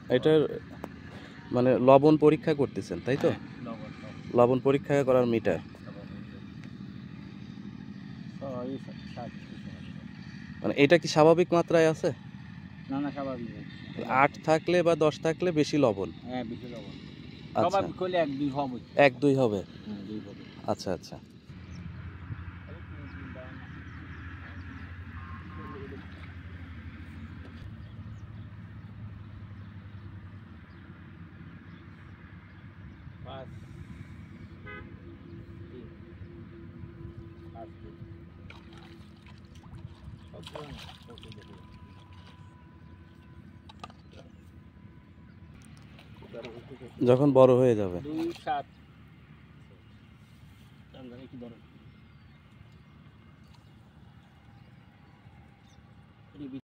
এটার মানে লবণ পরীক্ষা করতেছেন তাই তো? লবণ পরীক্ষা করার মিটার। মানে এটা কি স্বাভাবিক মাত্রায় আছে? না না, স্বাভাবিক 8 থাকলে বা 10 থাকলে বেশি লবণ। হ্যাঁ, বেশি লবণ। আচ্ছা, স্বাভাবিক হলে 1-2 হবে। 1-2 হবে। হ্যাঁ, 2 হবে। আচ্ছা আচ্ছা। যখন বড় হয়ে যাবে। 2-7